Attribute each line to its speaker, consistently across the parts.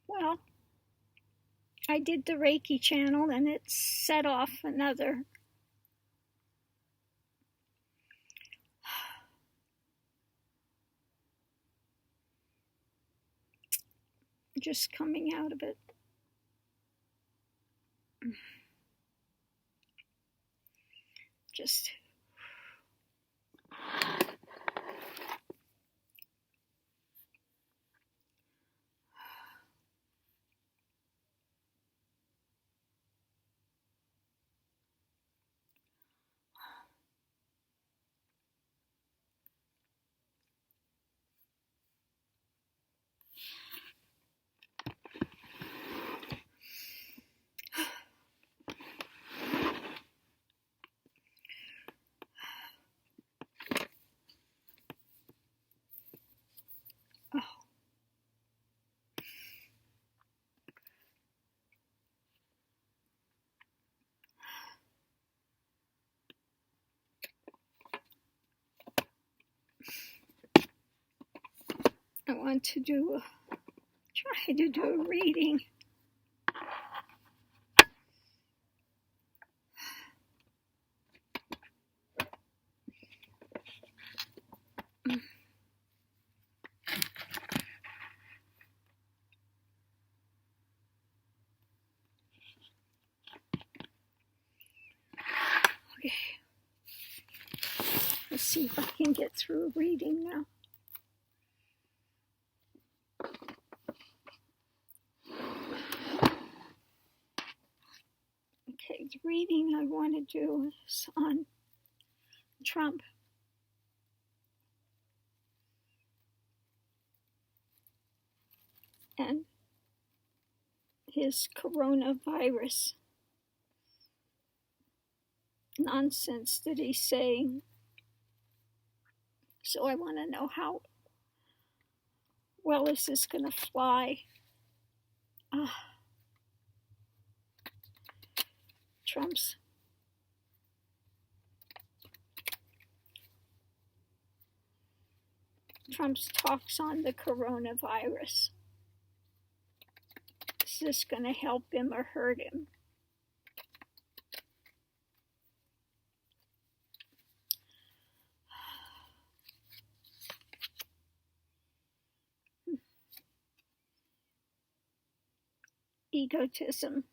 Speaker 1: Well, I did the Reiki channel and it set off another just coming out of it. Just I want to try to do a reading. Okay. Let's see if I can get through a reading now. Okay, the reading I want to do is on Trump. And his coronavirus nonsense that he's saying. So I want to know how well is this going to fly. Trump's talks on the coronavirus. Is this going to help him or hurt him? Egotism.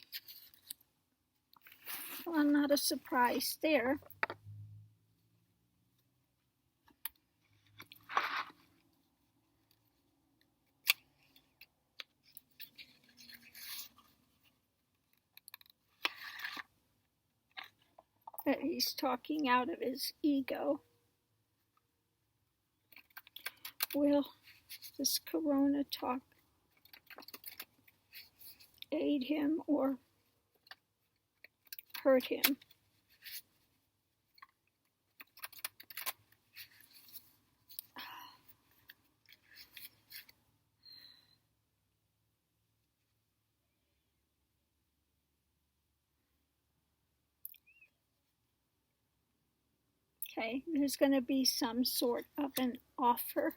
Speaker 1: Well, not a surprise there. That he's talking out of his ego. Will this corona talk aid him or hurt him? Okay, there's going to be some sort of an offer.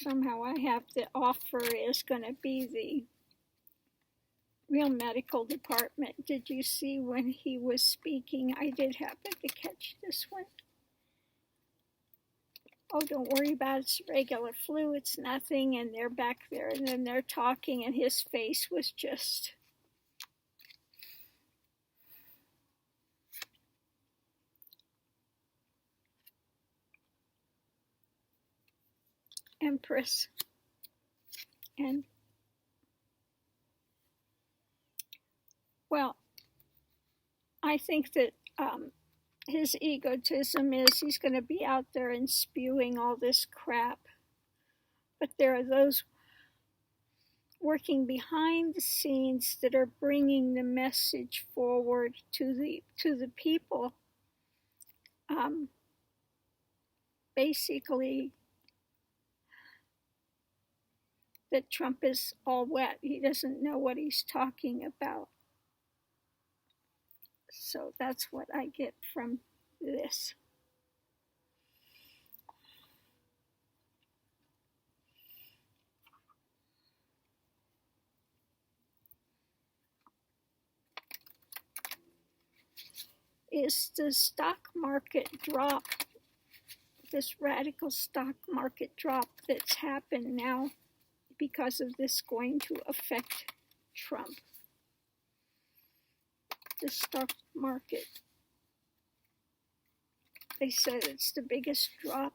Speaker 1: Somehow I have the offer is going to be the real medical department. Did you see when he was speaking? I did happen to catch this one. Oh, don't worry about it. It's regular flu. It's nothing. And they're back there and then they're talking and his face was just... Empress. And well, I think that his egotism is he's going to be out there and spewing all this crap. But there are those working behind the scenes that are bringing the message forward to the people. Basically, that Trump is all wet. He doesn't know what he's talking about. So that's what I get from this. Is the stock market drop, this radical stock market drop that's happened now, because of this going to affect Trump? The stock market, they said it's the biggest drop.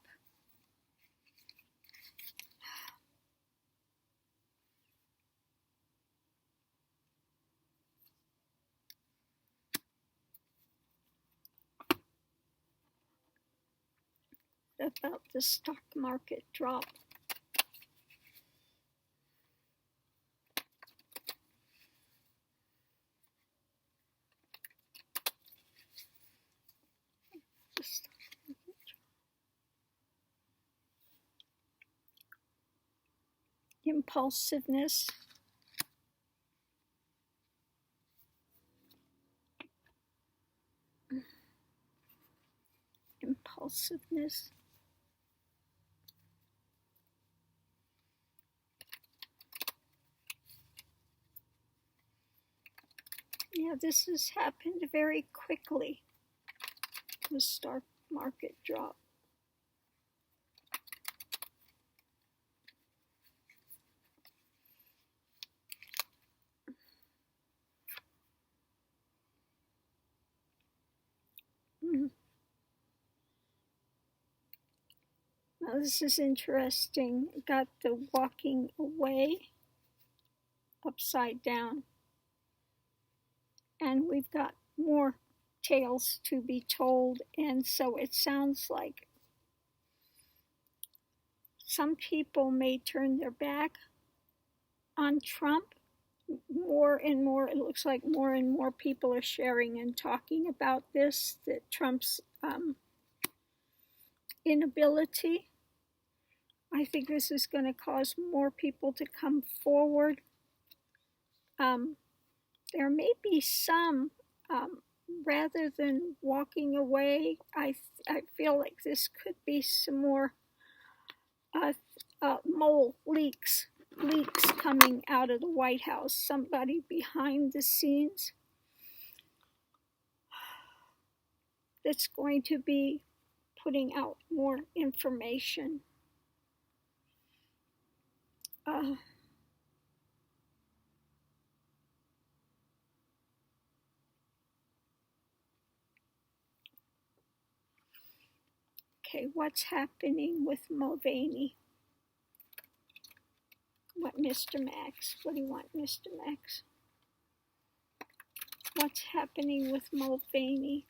Speaker 1: About the stock market drop. Impulsiveness. Impulsiveness. Yeah, this has happened very quickly, the stock market drop. Now this is interesting. Got the walking away upside down. And we've got more tales to be told. And so it sounds like some people may turn their back on Trump. More and more, it looks like more and more people are sharing and talking about this, that Trump's inability. I think this is going to cause more people to come forward. There may be some, rather than walking away, I feel like this could be some more mole leaks coming out of the White House. Somebody behind the scenes that's going to be putting out more information. Okay, what's happening with Mulvany? What, Mr. Max? What do you want, Mr. Max? What's happening with Mulvany?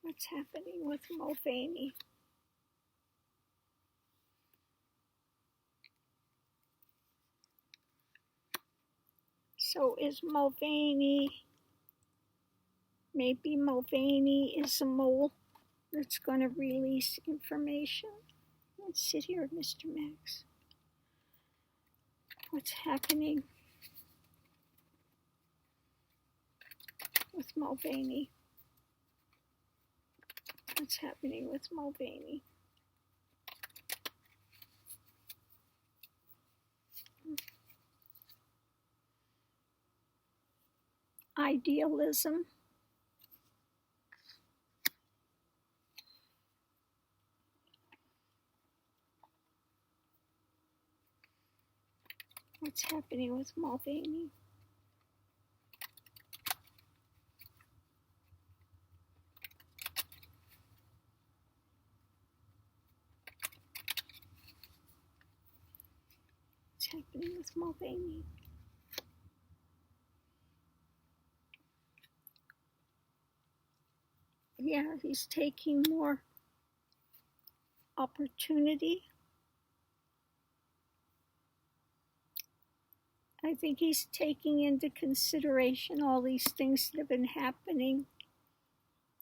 Speaker 1: What's happening with Mulvany? So is Mulvany, maybe Mulvany is a mole that's going to release information? Let's sit here, Mr. Max. What's happening with Mulvany? What's happening with Mulvany? Idealism. What's happening with Mulvany? What's happening with Mulvany? Yeah, he's taking more opportunity. I think he's taking into consideration all these things that have been happening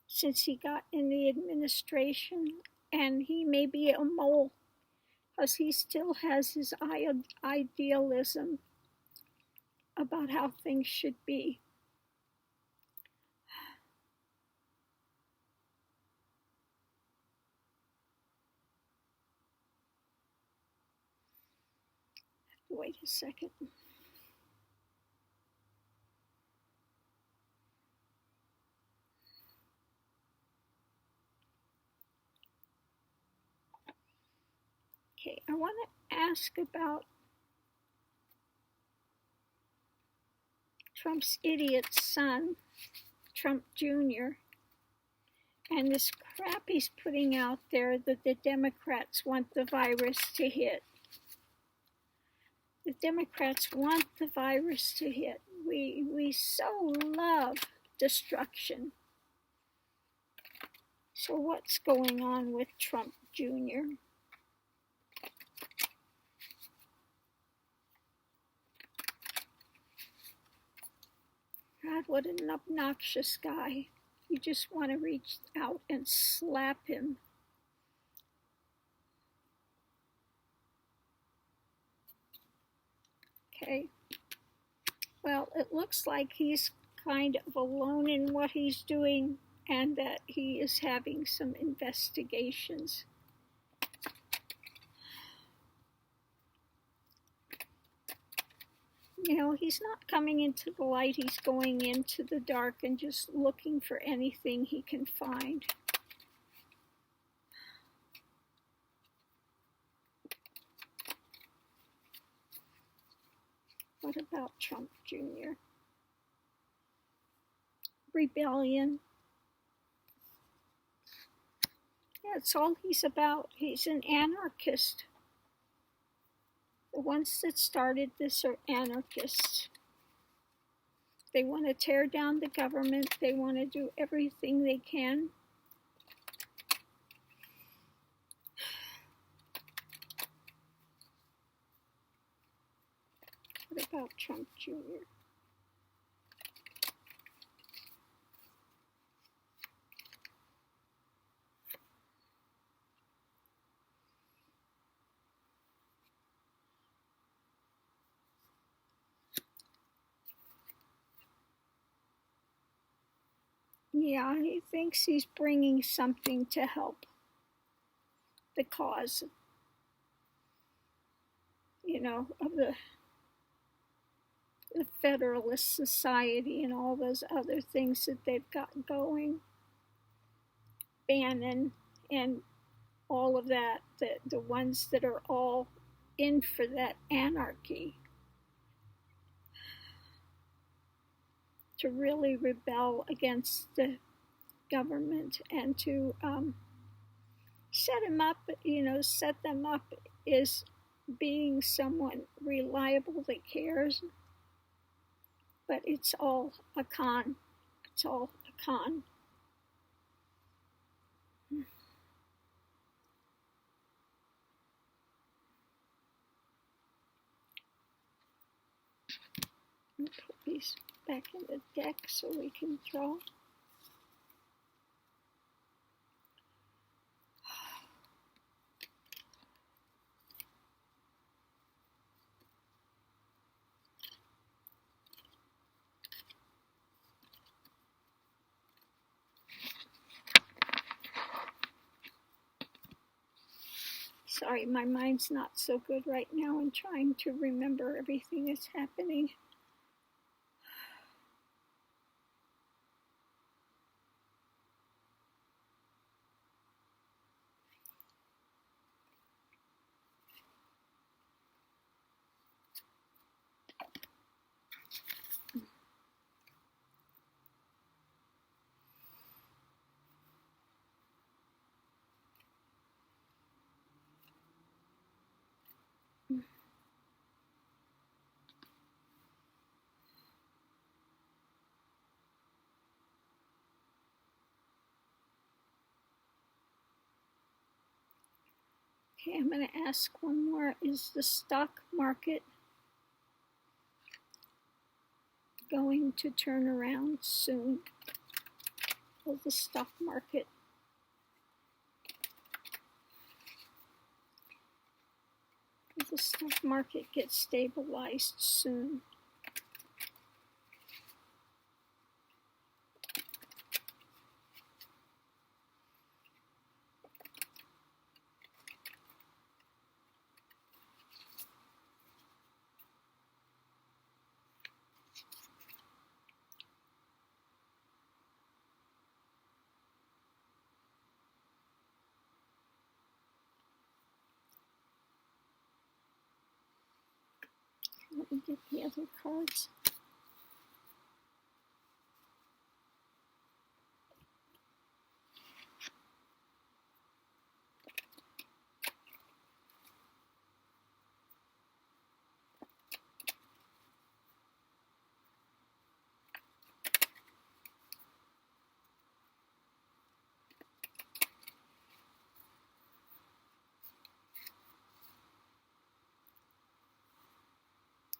Speaker 1: since he got in the administration, and he may be a mole because he still has his idealism about how things should be. Wait a second. Okay, I want to ask about Trump's idiot son, Trump Jr., and this crap he's putting out there that the Democrats want the virus to hit. The Democrats want the virus to hit. We so love destruction. So what's going on with Trump Jr.? God, what an obnoxious guy. You just want to reach out and slap him. Okay. Well, it looks like he's kind of alone in what he's doing and that he is having some investigations. You know, he's not coming into the light, he's going into the dark and just looking for anything he can find. What about Trump Jr.? Rebellion. Yeah, that's all he's about. He's an anarchist. The ones that started this are anarchists. They want to tear down the government. They want to do everything they can. What about Trump Jr.? Yeah, he thinks he's bringing something to help the cause, you know, of the Federalist Society and all those other things that they've got going. Bannon and all of that, the ones that are all in for that anarchy. To really rebel against the government and to set them up as being someone reliable that cares. But it's all a con. It's all a con. Put these back in the deck so we can draw. Sorry, my mind's not so good right now in trying to remember everything that's happening. Okay, I'm going to ask one more. Is the stock market going to turn around soon? Will the stock market get stabilized soon? Let me get the other cards.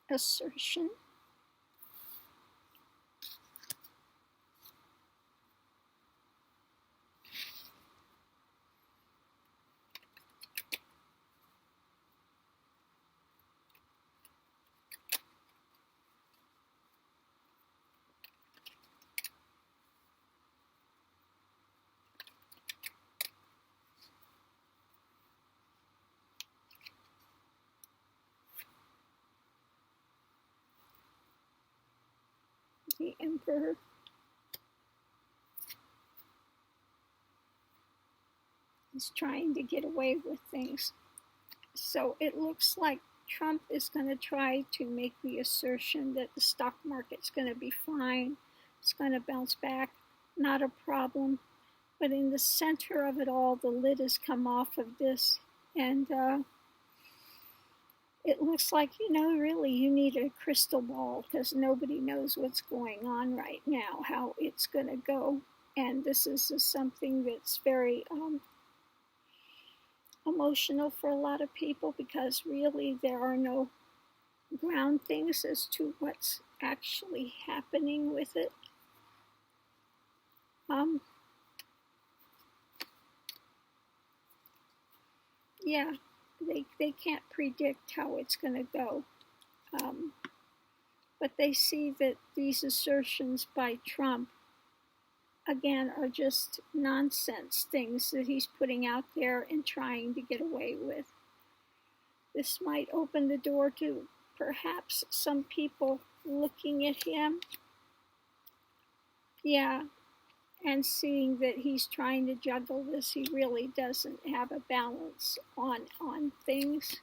Speaker 1: Assertion. The Emperor. Is trying to get away with things. So it looks like Trump is going to try to make the assertion that the stock market's going to be fine, it's going to bounce back, not a problem. But in the center of it all, the lid has come off of this, and it looks like, really you need a crystal ball, because nobody knows what's going on right now, how it's going to go. And this is something that's very emotional for a lot of people, because really there are no ground things as to what's actually happening with it. Yeah, they can't predict how it's going to go. But they see that these assertions by Trump, again, are just nonsense things that he's putting out there and trying to get away with. This might open the door to perhaps some people looking at him, and seeing that he's trying to juggle this. He really doesn't have a balance on things.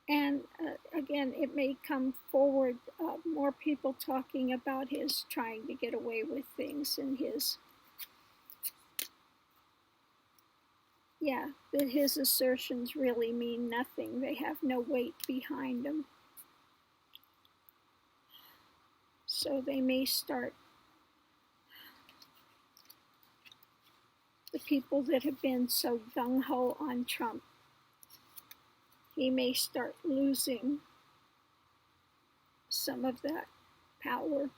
Speaker 1: And again, it may come forward more people talking about his trying to get away with things and that his assertions really mean nothing. They have no weight behind them. So they may start, the people that have been so gung-ho on Trump, he may start losing some of that power.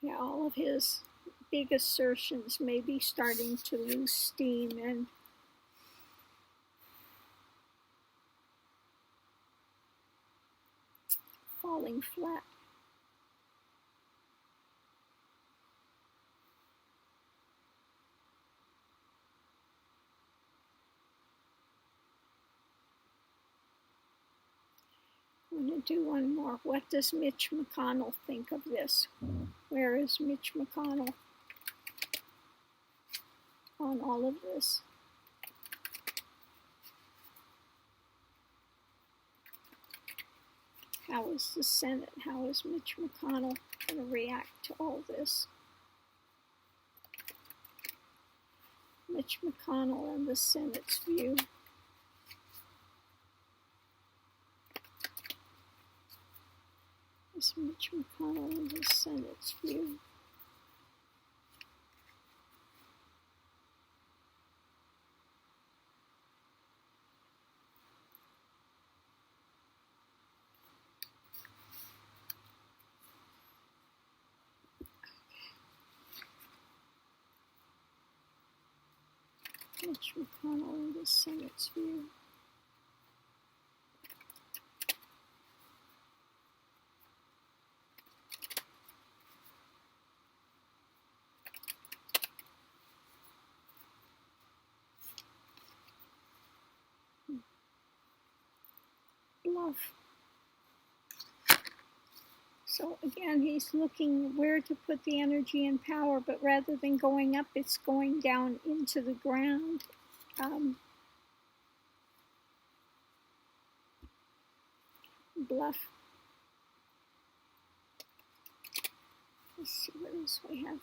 Speaker 1: Yeah, all of his big assertions may be starting to lose steam and falling flat. I'm going to do one more. What does Mitch McConnell think of this? Where is Mitch McConnell on all of this? How is the Senate? How is Mitch McConnell going to react to all this? Mitch McConnell and the Senate's view. Is Mitch McConnell in the Senate's view? Mitch McConnell in the Senate's view. Bluff. So again, he's looking where to put the energy and power, but rather than going up, it's going down into the ground. Bluff. Let's see what else we have.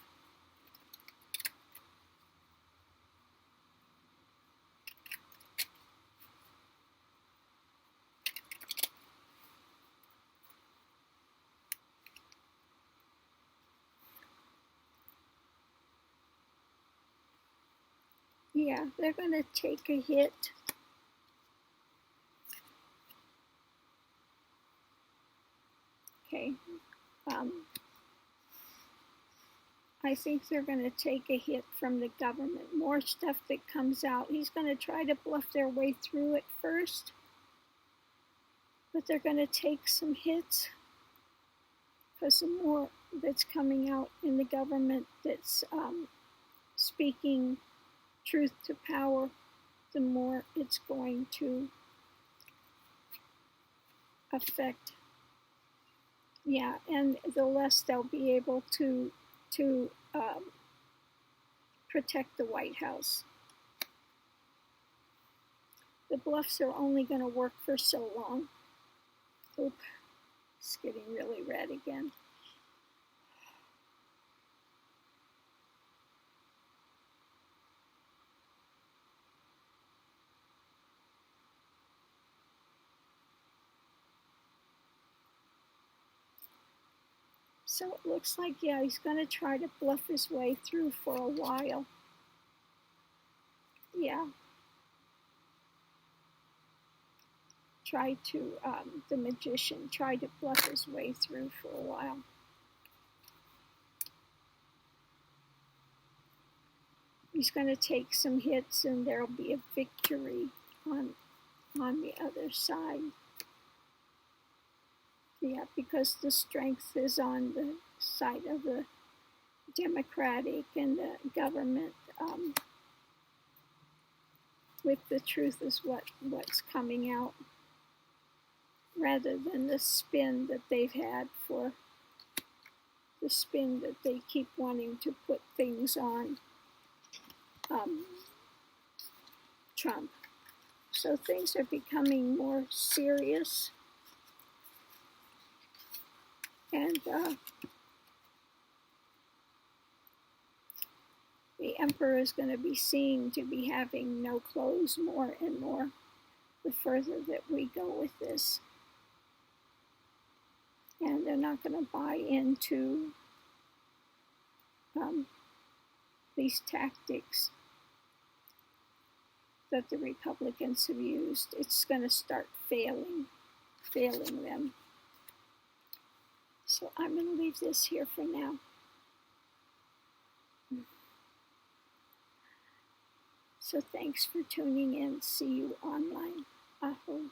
Speaker 1: Yeah, they're going to take a hit. Okay. I think they're going to take a hit from the government. More stuff that comes out. He's going to try to bluff their way through it first. But they're going to take some hits. Because the more that's coming out in the government that's speaking truth to power, the more it's going to affect. Yeah, and the less they'll be able to protect the White House. The bluffs are only going to work for so long. Oop, it's getting really red again. So it looks like, yeah, he's going to try to bluff his way through for a while. Yeah. Try to, the magician, try to bluff his way through for a while. He's going to take some hits and there'll be a victory on the other side. Yeah, because the strength is on the side of the Democratic and the government. With the truth is what's coming out, rather than the spin that they've had for the spin that they keep wanting to put things on Trump. So things are becoming more serious. And the emperor is going to be seen to be having no clothes more and more the further that we go with this. And they're not going to buy into these tactics that the Republicans have used. It's going to start failing them. So I'm going to leave this here for now. So thanks for tuning in. See you online. Aho.